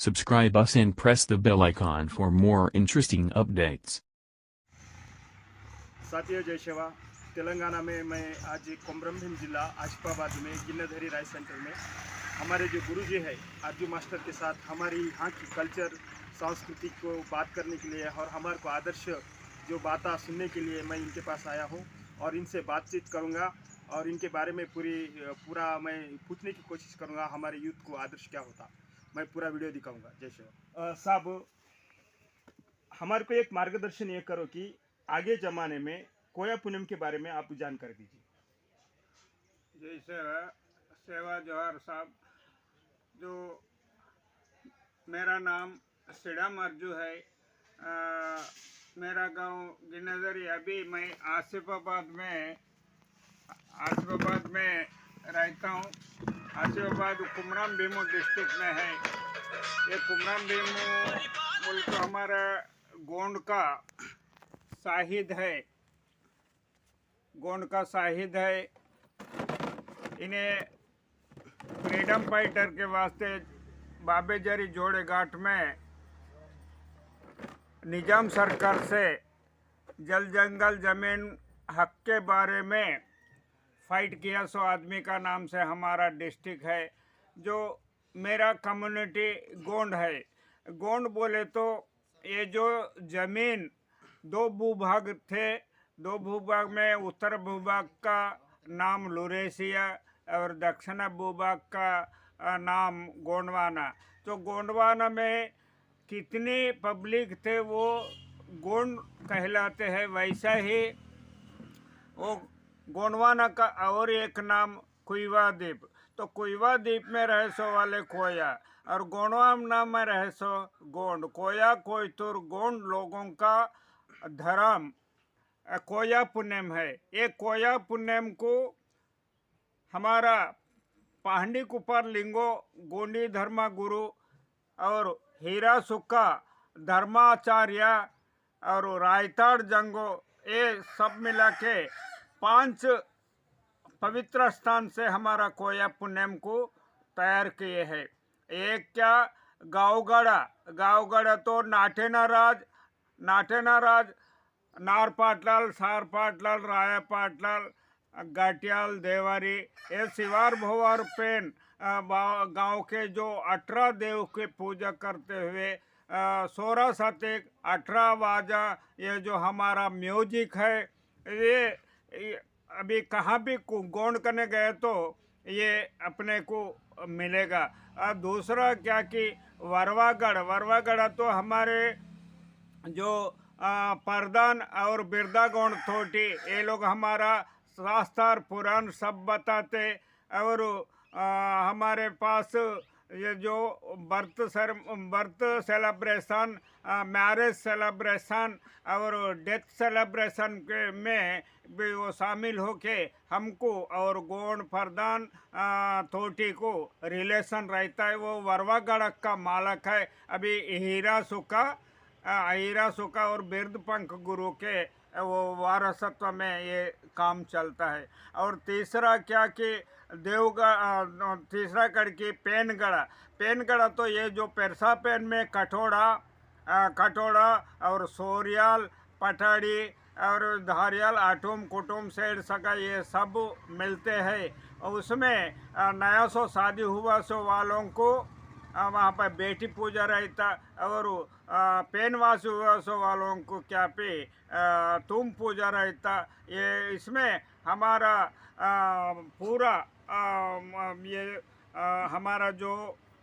Subscribe us and press the bell icon for more interesting updates. साथियों जय सेवा। तेलंगाना में मैं आज कोमरम भीम जिला आसिफाबाद में गिन्नाधरी राइस सेंटर में हमारे जो गुरुजी है आरजू मास्टर के साथ हमारी यहाँ की कल्चर संस्कृति को बात करने के लिए और हमारे को आदर्श जो बातें सुनने के लिए मैं इनके पास आया हूँ और इनसे बातचीत करूँगा और इनके बारे में पूरा मैं पूछने की कोशिश करूँगा हमारे यूथ को आदर्श क्या होता। मैं पूरा वीडियो दिखाऊँगा। जय सेवा। साहब, हमारे को एक मार्गदर्शन ये करो कि आगे ज़माने में कोया पूनम के बारे में आप जानकारी दीजिए। जय सेवा। सेवा जौहर साहब, जो मेरा नाम सिडाम अर्जू है, मेरा गांव गिन्नाधरी। अभी मैं आसिफाबाद में रहता हूँ। आसिफाबाद कुमरम भीम डिस्ट्रिक्ट में है। ये कुमरम भीम मुल्क हमारा गोंड का शाहिद है। इन्हें फ्रीडम फाइटर के वास्ते बाबेजरी जोड़े घाट में निजाम सरकार से जल जंगल जमीन हक के बारे में फाइट किया। सो आदमी का नाम से हमारा डिस्ट्रिक्ट है। जो मेरा कम्युनिटी गोंड है। गोंड बोले तो ये जो ज़मीन दो भूभाग थे, दो भूभाग में उत्तर भूभाग का नाम लुरेसिया और दक्षिण भूभाग का नाम गोंडवाना। तो गोंडवाना में कितनी पब्लिक थे वो गोंड कहलाते हैं। वैसा ही वो गोंडवाना का और एक नाम कुइवा द्वीप। तो कुइवा द्वीप में रहे सो वाले कोया और गोंडवाना में रहे सो गोंड। कोया कोयतुर गोंड लोगों का धर्म कोया पुण्यम है। ये कोया पुण्यम को हमारा पांडी कुपर लिंगो गोंडी धर्मा गुरु और हीरा सुक्का धर्माचार्य और रायताड़ जंगो ये सब मिला के 5 पवित्र स्थान से हमारा कोया पुण्यम को तैयार किए हैं। एक क्या गावगढ़ तो नाटेना राज नारपाटलाल, सारपाटलाल, रायापाटलाल, गाटियाल, देवारी, ये शिवार भोवार पेन गांव के जो 18 देव के पूजा करते हुए 16 सतेक 18 वाजा, ये जो हमारा म्यूजिक है ये अभी कहाँ भी गोंड करने गए तो ये अपने को मिलेगा। दूसरा क्या कि वरवागढ़ तो हमारे जो प्रधान और बिरदा गोंड थोटी, ये लोग हमारा शास्त्र पुराण सब बताते। और हमारे पास ये जो बर्थ सेलिब्रेशन, मैरिज सेलिब्रेशन और डेथ सेलिब्रेशन के में भी वो शामिल होके हमको और गोंड प्रधान थोटी को रिलेशन रहता है। वो वरवागढ़ का मालक है। अभी हीरा सुका और बिरद पंख गुरु के वो वारसत्व में ये काम चलता है। और तीसरा क्या कि तीसरा कड़ की पेनगढ़ तो ये जो पेरसा पेन में कठोड़ा और सोरियाल पठाड़ी और धारियाल आठुम कुटुम सेठ सका ये सब मिलते हैं। और उसमें नया सो शादी हुआ सो वालों को वहाँ पर बेटी पूजा रहता और पेनवासी हुआ सो वालों को क्या पे तुम पूजा रहता। ये इसमें हमारा पूरा हमारा जो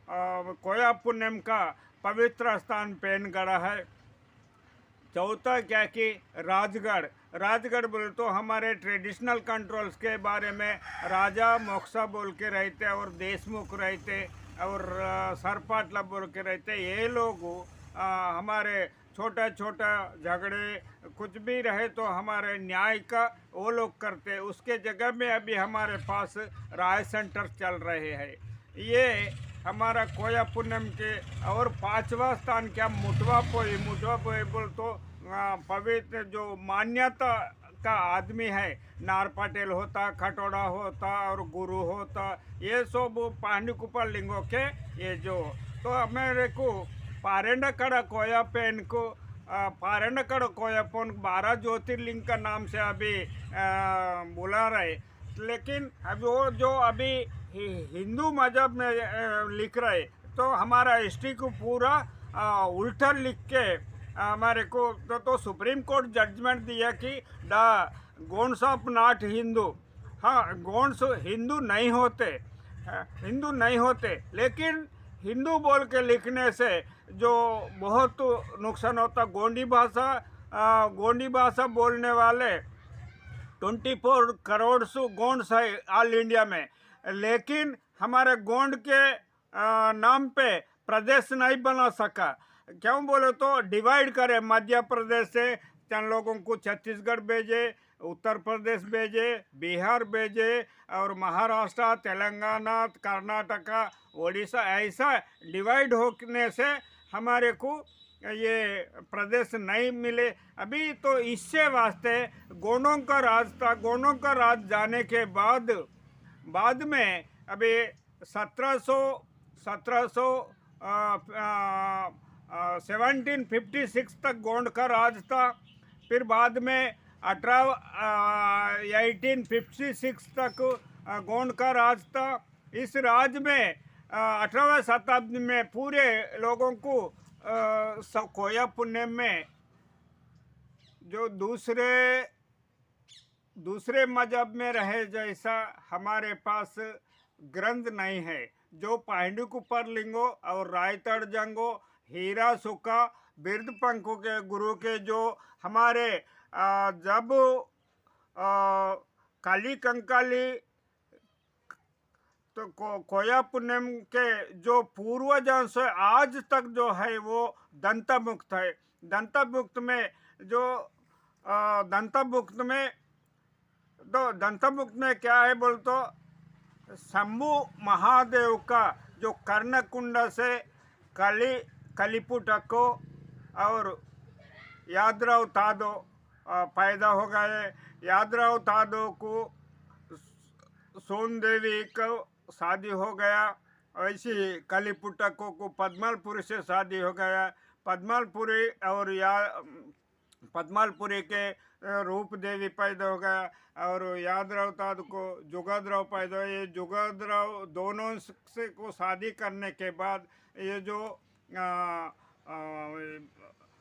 कोया पुण्यम का पवित्र स्थान पेनगढ़ है। चौथा क्या कि राजगढ़ बोले तो हमारे ट्रेडिशनल कंट्रोल्स के बारे में राजा मोक्सा बोल के रहते और देशमुख रहते और सरपाटला बोल के रहते। ये लोग हमारे छोटा झगड़े कुछ भी रहे तो हमारे न्याय का वो लोग करते। उसके जगह में अभी हमारे पास राय सेंटर चल रहे हैं। ये हमारा कोया पूनम के। और 5वां स्थान क्या मुटवा पोई बोल तो पवित्र जो मान्यता का आदमी है। नार पटेल होता, खटोड़ा होता और गुरु होता, ये सब पांडी कुपर लिंगों के ये जो तो मेरे को पारेंडकड़ कोयप्पन को पारेंडकड़ कोयप्पन 12 ज्योतिर्लिंग का नाम से अभी बुला रहे, लेकिन अभी वो जो अभी हिंदू मजहब में लिख रहे, तो हमारा हिस्ट्री को पूरा उल्टा लिख के हमारे को तो सुप्रीम कोर्ट जजमेंट दिया कि the Gonds of not Hindu. हाँ, गोंड्स हिंदू नहीं होते, हिंदू नहीं होते, लेकिन हिंदू बोल के लिखने से जो बहुत नुकसान होता। गोंडी भाषा बोलने वाले 24 करोड़ गोंड्स है ऑल इंडिया में, लेकिन हमारे गोंड के नाम पे प्रदेश नहीं बना सका। क्यों बोले तो डिवाइड करे, मध्य प्रदेश से चंद लोगों को छत्तीसगढ़ भेजे, उत्तर प्रदेश भेजे, बिहार भेजे, और महाराष्ट्र, तेलंगाना, कर्नाटका, उड़ीसा, ऐसा डिवाइड होने से हमारे को ये प्रदेश नहीं मिले। अभी तो इससे वास्ते गोंडों का राज था। गोंडों का राज जाने के बाद में अभी 1756 तक गोंड का राज था। फिर बाद में 1856 तक गोंड का राज था। इस राज में 18वीं शताब्दी में पूरे लोगों को कोया पुण्य में जो दूसरे मजहब में रहे जैसा हमारे पास ग्रंथ नहीं है। जो पांडुकुपर लिंगो और रायतड़ जंगो, हीरा सुका, बिरदपंखु के गुरु के जो हमारे जब काली कंकाली तो कोया पुण्यम के जो पूर्वजों से आज तक जो है वो दंतमुक्त है। दंतमुक्त में जो दंतमुक्त में क्या है बोल तो शंभु महादेव का जो कर्णकुंड से कलिपुट को और यादराव तादो पैदा हो गए। यादराव तादो को सोन देवी को शादी हो गया, ऐसी कलिपुटको को पद्मलपुरी से शादी हो गया। पद्मलपुरी और पद्मलपुरी के रूप देवी पैदा हो गया, और यादराव ताद को जुगदराव पैदा हो। ये जुगदराव दोनों से को शादी करने के बाद ये जो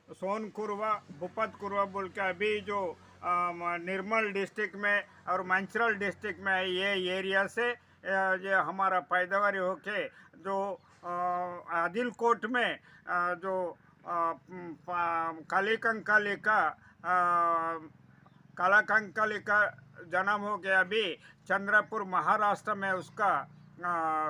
सोन कुरवा, भूपत कुरवा बोल के अभी जो निर्मल डिस्ट्रिक्ट में और मंचरल डिस्ट्रिक्ट में ये एरिया से ये हमारा पैदावारी होके जो आदिलकोट में जो काली कंकाली का जन्म हो गया। अभी चंद्रपुर महाराष्ट्र में उसका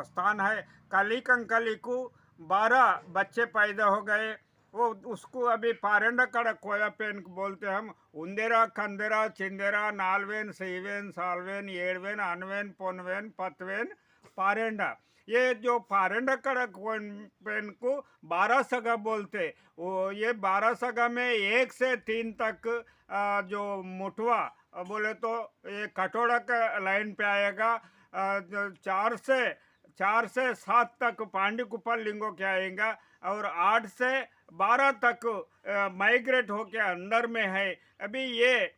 स्थान है। काली कंकाली को 12 बच्चे पैदा हो गए। वो उसको अभी पारेंडकड़ कोयप्पन बोलते हम। उंदेरा, कंदेरा, चिंदेरा, नालवेन, सीवेन, सालवेन, येड़वेन, अनवेन, पोनवेन, पतवेन, पारेंडा। ये जो पारेंडकड़ कोयप्पन को 12 सगा बोलते। वो ये 12 सगा में 1 से 3 तक जो मुठवा बोले तो ये कटोरा का लाइन पे आएगा। 4 से 7 तक पांडुकुपर लिंगों के आएगा, और 8 से 12 तक माइग्रेट होके अंदर में है। अभी ये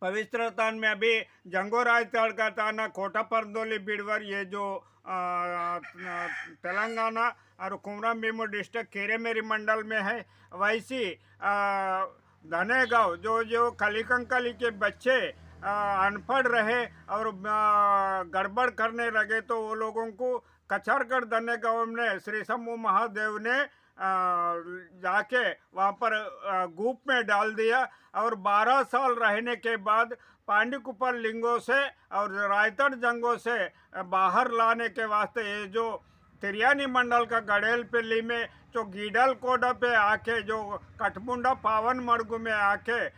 पवित्र स्थान में अभी जंगोराय तड़का ताना, कोटापरदोली, बिड़वर, ये जो तेलंगाना और कुमरम भीम डिस्ट्रिक्ट केरेमेरी मंडल में है। वैसी धनेगांव जो कलिकंकाली के बच्चे अनपढ़ रहे और गड़बड़ करने लगे, तो वो लोगों को कचरगढ़ धनेगांव में श्री शंभु महादेव ने जाके वहाँ पर गूप में डाल दिया, और 12 साल रहने के बाद पांडुकुपर लिंगों से और रायतड़ जंगों से बाहर लाने के वास्ते ये जो तिरियानी मंडल का गड़ेलपल्ली में जो गीडल कोडा पे आके जो कटमुंडा पावन मड़गु में आके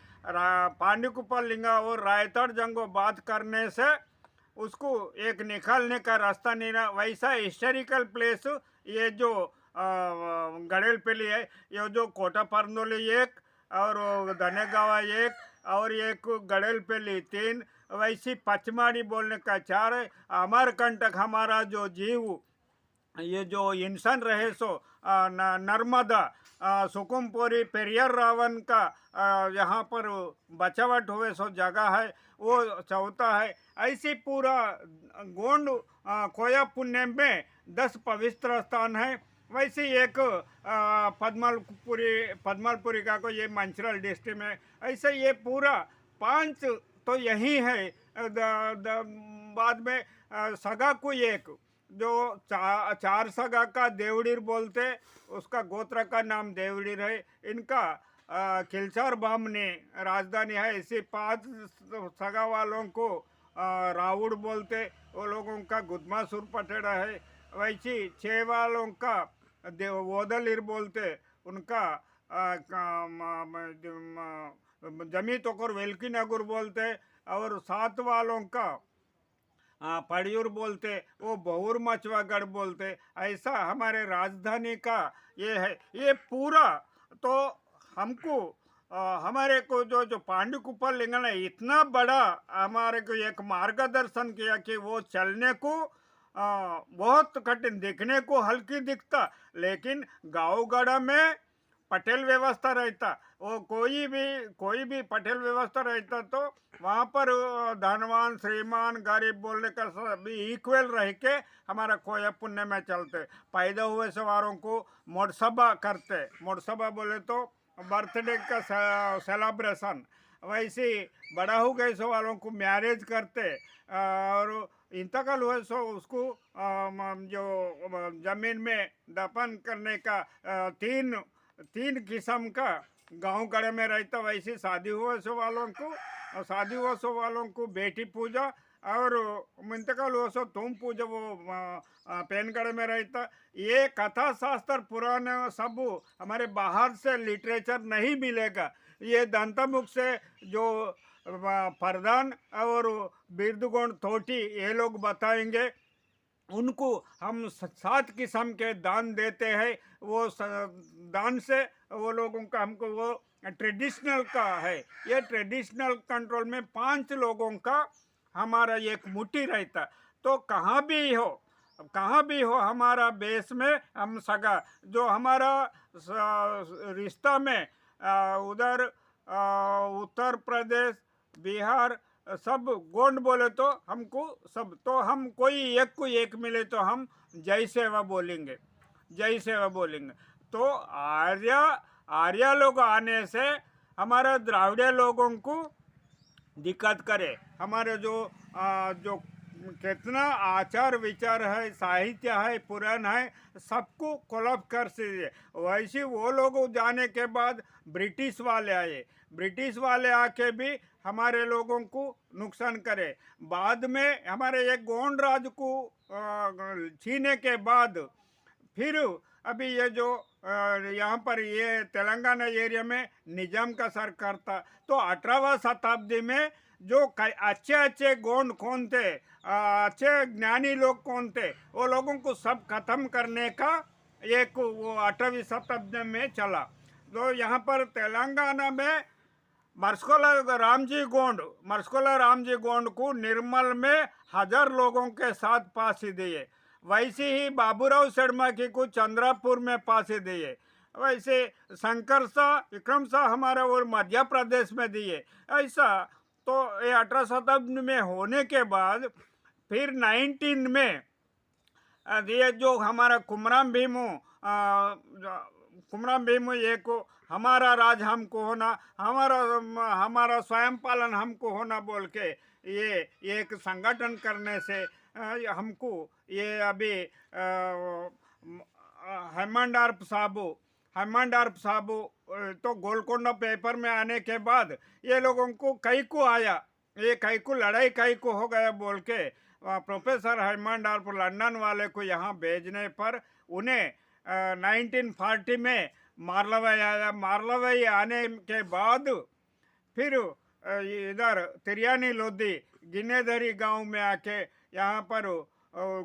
पांडुकुपर लिंगा और रायतड़ जंगो बात करने से उसको एक निकालने का रास्ता नहीं रहा। वैसा हिस्टोरिकल प्लेस ये जो गड़ेलपल्ली है, ये जो कोटापरदोली 1 और धनेगांव 1 और एक गड़ेलपल्ली 3, वैसी पचमाड़ी बोलने का 4 है। अमरकंटक हमारा जो जीव ये जो इंसान रहे सो नर्मदा सुकुमपुरी पेरियर रावण का यहाँ पर बचावट हुए सो जगह है, वो चौथा है। ऐसी पूरा गोंड कोया पुण्य में 10 पवित्र स्थान है। वैसे एक पद्मलपुरी का को ये मंचरल डिस्ट्रिक्ट में, ऐसे ये पूरा 5 तो यही है। बाद में सगा को एक जो चार सगा का देवड़ीर बोलते, उसका गोत्र का नाम देवड़ीर है। इनका खिलचार बामनी राजधानी है। इसी 5 सगा वालों को रावुड़ बोलते, वो लोगों का गुदमासुर पटेड़ा है। वैसी 6 वालों का वोदलिर बोलते, उनका जमी तोकर वेल्की नगर बोलते। और 7 वालों का पड़ियूर बोलते, वो बहुर मचवागढ़ बोलते। ऐसा हमारे राजधानी का ये है। ये पूरा तो हमको हमारे को जो पांडुकुप्पा लिंगन है, इतना बड़ा हमारे को एक मार्गदर्शन किया कि वो चलने को बहुत कठिन, दिखने को हल्की दिखता, लेकिन गाँव गड़ा में पटेल व्यवस्था रहता। वो कोई भी पटेल व्यवस्था रहता तो वहाँ पर धनवान श्रीमान गरीब बोलने का सभी इक्वल रह के हमारा खोया पुण्य में चलते। पैदा हुए सवारों को मोटसभा करते, मोटसभा बोले तो बर्थडे का सेलिब्रेशन। वैसे बड़ा हो गए सो वालों को मैरिज करते, और इंतकाल हुए सो उसको जो जमीन में दफन करने का तीन किस्म का गांव गड़े में रहता। वैसे शादी हुआ सो वालों को बेटी पूजा, और इंतकाल हुआ सो तुम पूजा, वो पेनगढ़ में रहता। ये कथा शास्त्र पुराने सब हमारे बाहर से लिटरेचर नहीं मिलेगा। ये दंतमुख से जो प्रधान और बिरदुगोंड थोटी ये लोग बताएंगे। उनको हम 7 किस्म के दान देते हैं। वो दान से वो लोगों का हमको वो ट्रेडिशनल का है। ये ट्रेडिशनल कंट्रोल में 5 लोगों का हमारा एक मुट्ठी रहता। तो कहाँ भी हो हमारा बेस में हम सगा जो हमारा रिश्ता में उधर उत्तर प्रदेश बिहार सब गोंड बोले तो हमको सब, तो हम कोई एक को एक मिले तो हम जय सेवा बोलेंगे। तो आर्या लोग आने से हमारे द्राविड़ लोगों को दिक्कत करे। हमारे जो कितना आचार विचार है, साहित्य है, पुराण है, सबको कोलैप्स कर से। वैसे वो लोग जाने के बाद ब्रिटिश वाले आके भी हमारे लोगों को नुकसान करे। बाद में हमारे एक गोंड राज को छीने के बाद फिर अभी ये जो यहाँ पर ये तेलंगाना एरिया में निजाम का सरकार था, तो 18वीं शताब्दी में जो अच्छे गोंड कौन थे, अच्छे ज्ञानी लोग कौन थे, वो लोगों को सब खत्म करने का एक वो 18वीं शताब्दी में चला। तो यहाँ पर तेलंगाना में मरस्कोला रामजी गोंड को निर्मल में 1000 लोगों के साथ फांसी दिए। वैसे ही बाबूराव शर्मा को चंद्रापुर में फांसी दिए। वैसे शंकर शाह, विक्रम शाह हमारा और मध्य प्रदेश में दिए। ऐसा तो ये 18 शताब्दी में होने के बाद फिर 19 में ये जो हमारा कुमराम भीमू एक हमारा राज हमको होना, हमारा स्वयं पालन हमको होना बोल के ये एक संगठन करने से हमको ये अभी हेमंडार्प साहब तो गोलकोंडा पेपर में आने के बाद ये लोगों को कई को लड़ाई हो गया बोल के प्रोफेसर हेमंडार्प लंदन वाले को यहाँ भेजने पर उन्हें 1940 में मारलवाई आने के बाद फिर इधर तिरियानी लोधी गिनेधरी गांव में आके यहाँ पर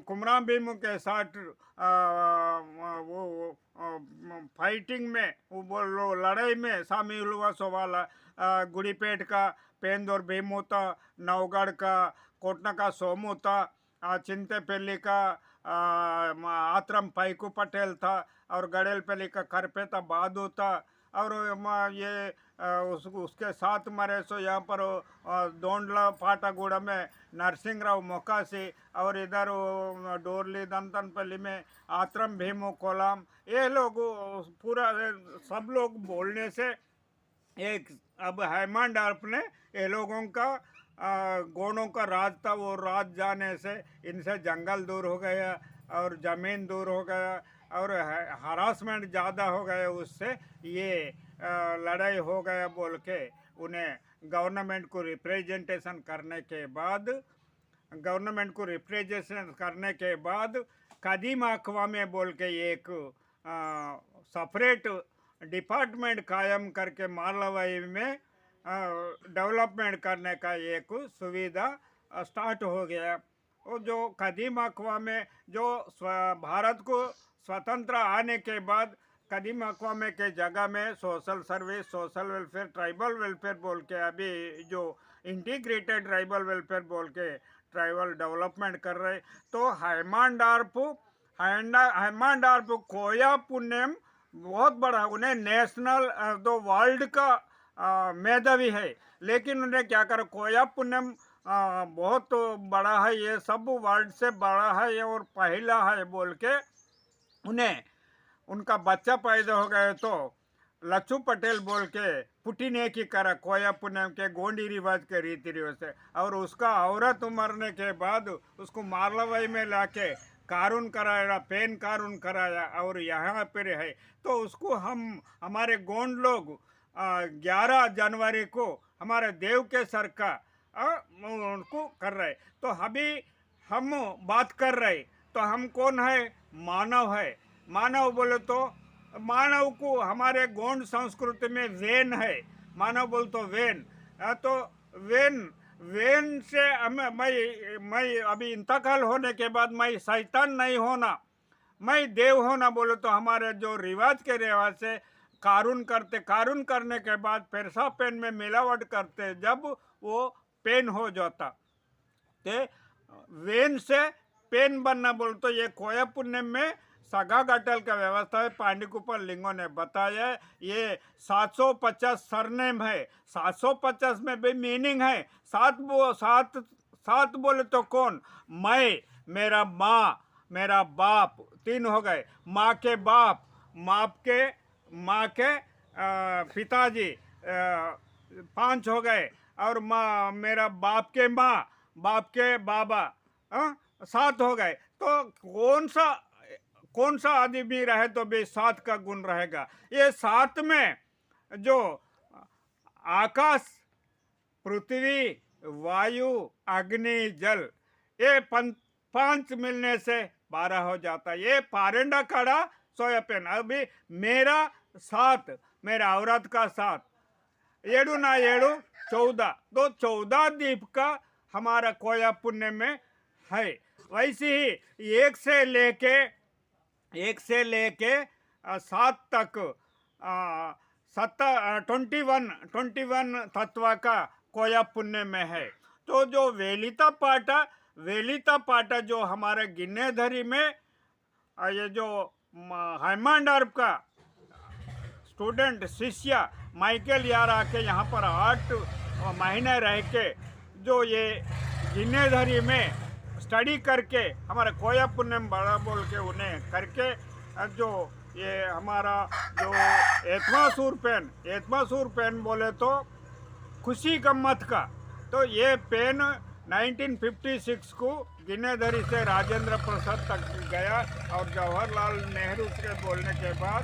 कुमराम भीमू के साथ वो फाइटिंग में वो लड़ाई में शामिल हुआ। सोवाला गुड़ीपेट का पेंदोर भीमू था, नवगढ़ का कोटना का सोमू था, चिंतेपल्ली का आत्रम पाइकू पटेल था और गड़ेलपल्ली का करपेता बादू था और ये उसके साथ मरे सो यहाँ पर दोंडला पाटागुड़ा में नरसिंहराव मोकासी और इधर डोरली दंतनपल्ली में आत्रम भीमू कोलाम, ये लोग पूरा सब लोग बोलने से एक अब हैमांडार्प ने ये लोगों का गोंडों का राज था, वो राज जाने से इनसे जंगल दूर हो गया और ज़मीन दूर हो गया और हरासमेंट ज़्यादा हो गया, उससे ये लड़ाई हो गया बोल के उन्हें गवर्नमेंट को रिप्रेजेंटेशन करने के बाद कदीम अक़वाम बोल के एक सेपरेट डिपार्टमेंट कायम करके मालवाई में डेवलपमेंट करने का एक सुविधा स्टार्ट हो गया। और जो कदीम अक़वाम में जो भारत को स्वतंत्र आने के बाद कदीम अक़वाम के जगह में social service, social welfare, tribal welfare बोल के अभी जो इंटीग्रेटेड ट्राइबल वेलफेयर बोल के ट्राइबल डेवलपमेंट कर रहे, तो हैमांडार्प कोया पुण्यम बहुत बड़ा, उन्हें नेशनल तो वर्ल्ड का मेधावी है, लेकिन उन्हें क्या करा, कोया पुण्यम बहुत बड़ा है, ये सब वर्ल्ड से बड़ा है और पहला है बोल के उन्हें उनका बच्चा पैदा हो गए तो लच्छू पटेल बोल के पुटिने की करा कोया पुण्यम के गोंडी रिवाज के रीति रिवाज से, और उसका औरत मरने के बाद उसको मारलवाई में लाके कानून कराया, पेन कानून कराया और यहाँ पर है, तो उसको हमारे गोंड लोग 11 जनवरी को हमारे देव के सर का उनको कर रहे। तो अभी हम बात कर रहे, तो हम कौन है, मानव है। मानव बोले तो मानव को हमारे गोंड संस्कृति में वेन है, मानव बोल तो वेन, तो वेन से मैं अभी इंतकाल होने के बाद मैं शैतान नहीं होना, मैं देव होना बोले तो हमारे जो रिवाज के रिवाज से कानून करने के बाद पेरसा पेन में मिलावट करते, जब वो पेन हो जाता ते वेन से पेन बनना बोल तो ये कोया पुण्यम में सगा गटल का व्यवस्था है। पांडीकुपर लिंगों ने बताया ये 750 सरनेम है, 750 में भी मीनिंग है। सात बोले तो कौन, मैं, मेरा माँ, मेरा बाप, 3 हो गए, माँ के बाप, माँ के पिताजी 5 हो गए, और माँ मेरा बाप के माँ, बाप के बाबा 7 हो गए। तो कौन सा आदमी रहे तो भी 7 का गुण रहेगा। ये 7 में जो आकाश, पृथ्वी, वायु, अग्नि, जल, ये 5 मिलने से 12 हो जाता है। ये पारेंडा कड़ा सोयापेन। अभी मेरा 7, मेरा औरत का 7, 7 ना 7 14, तो 14 द्वीप का हमारा कोया पुण्य में है। वैसे ही 1 से लेके 7 तक 21 तत्व का कोया पुण्य में है। तो जो वेलिता पाटा जो हमारे गिन्नेधरी में ये जो हैमांडार्प का स्टूडेंट शिष्य माइकल यार आके यहाँ पर 8 महीने रह के जो ये गिन्नेधरी में स्टडी करके हमारा कोया पुण्यम बड़ा बोल के उन्हें करके जो ये हमारा जो एतमासूर पेन बोले तो खुशी गम्मत का, तो ये पेन 1956 को गिन्नेधरी से राजेंद्र प्रसाद तक गया और जवाहरलाल नेहरू के बोलने के बाद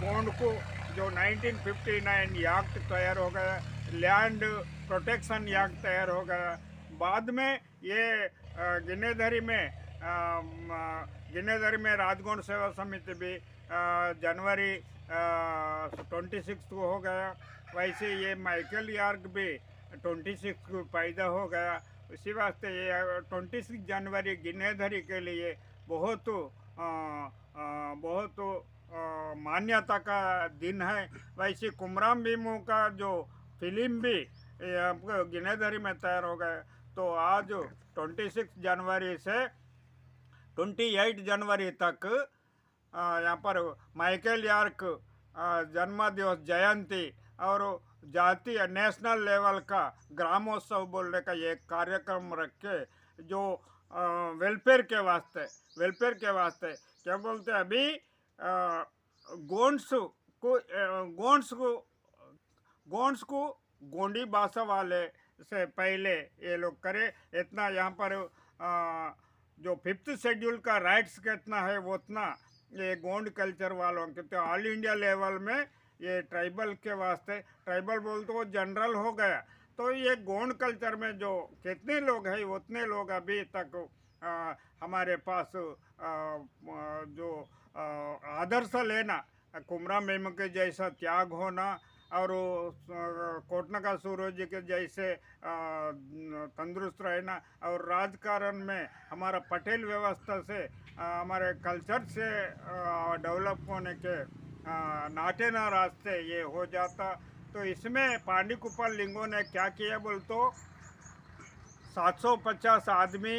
गोंड को जो 1959 एक्ट तैयार हो गया, लैंड प्रोटेक्शन एक्ट तैयार हो गया। बाद में ये गिन्नेधरी में राजगोंड सेवा समिति भी जनवरी 26 को हो गया। वैसे ये माइकल यार्क भी 26 को पैदा हो गया। इसी वास्ते ये 26 जनवरी गिन्नेधरी के लिए बहुत मान्यता का दिन है। वैसे कुमराम भीमू का जो फिल्म भी गिन्नेधरी में तैयार हो गया। तो आज 26 जनवरी से 28 जनवरी तक यहाँ पर माइकल यार्क जन्मदिवस जयंती और जातीय नेशनल लेवल का ग्रामोत्सव बोलने का एक कार्यक्रम रख के जो वेलफेयर के वास्ते क्या बोलते हैं अभी गोंड्स को गोंडी भाषा वाले से पहले ये लोग करे इतना यहाँ पर जो 5th शेड्यूल का राइट्स कितना है वो उतना ये गोंड कल्चर वालों के तो ऑल इंडिया लेवल में ये ट्राइबल के वास्ते ट्राइबल बोल तो वो जनरल हो गया। तो ये गोंड कल्चर में जो कितने लोग हैं उतने लोग अभी तक हमारे पास जो आदर्श लेना कुमरा मेम के जैसा त्याग होना और कोटना का सूरज के जैसे तंदुरुस्त रहना और राजकारण में हमारा पटेल व्यवस्था से हमारे कल्चर से डेवलप होने के नाटे ना रास्ते ये हो जाता। तो इसमें पांडीकुप्पा लिंगों ने क्या किया बोल तो 750 आदमी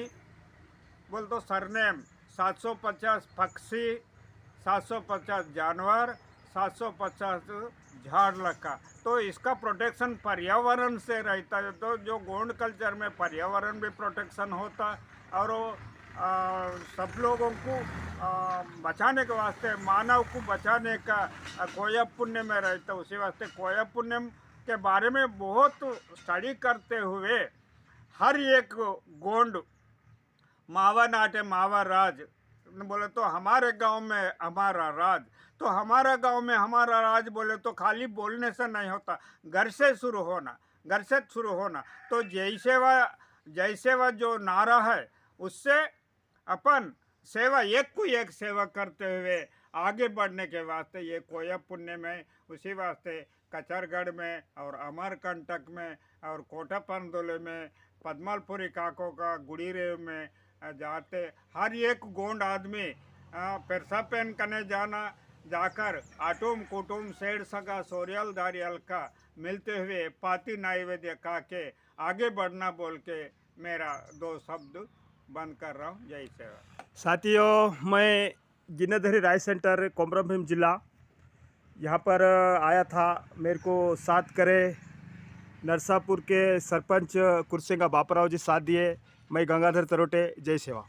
बोल तो सरनेम 750 पक्षी 750 जानवर 750 झाड़ लगा। तो इसका प्रोटेक्शन पर्यावरण से रहता है। तो जो गोंड कल्चर में पर्यावरण भी प्रोटेक्शन होता और सब लोगों को बचाने के वास्ते मानव को बचाने का कोया पुण्य में रहता। उसी वास्ते कोया पुण्य के बारे में बहुत स्टडी करते हुए हर एक गोंड मावा नाटे मावा राज बोले तो हमारे गांव में हमारा राज। तो हमारा गांव में हमारा राज बोले तो खाली बोलने से नहीं होता, घर से शुरू होना। तो जैसे वह जो नारा है उससे अपन सेवा एक को एक सेवा करते हुए आगे बढ़ने के वास्ते ये कोया पुण्य में उसी वास्ते कचरगढ़ में और अमरकंटक में और कोटा पंदोले में पद्मलपुरी काको का गुड़ीरे में जाते हर एक गोंड आदमी पेरसा पेन करने जाकर आटुम कुटुम सेठ सगा सोरियल दारियल का मिलते हुए पाती नैवेद्य का के आगे बढ़ना बोल के मेरा 2 शब्द बंद कर रहा हूँ। जय सेवा। साथियों, मैं गिन्नाधरी राइस सेंटर कोमरम भीम जिला यहाँ पर आया था। मेरे को साथ करे नरसापुर के सरपंच कुर्सेंगा बापराव जी साथ दिए। मैं गंगाधर तरोटे। जय सेवा।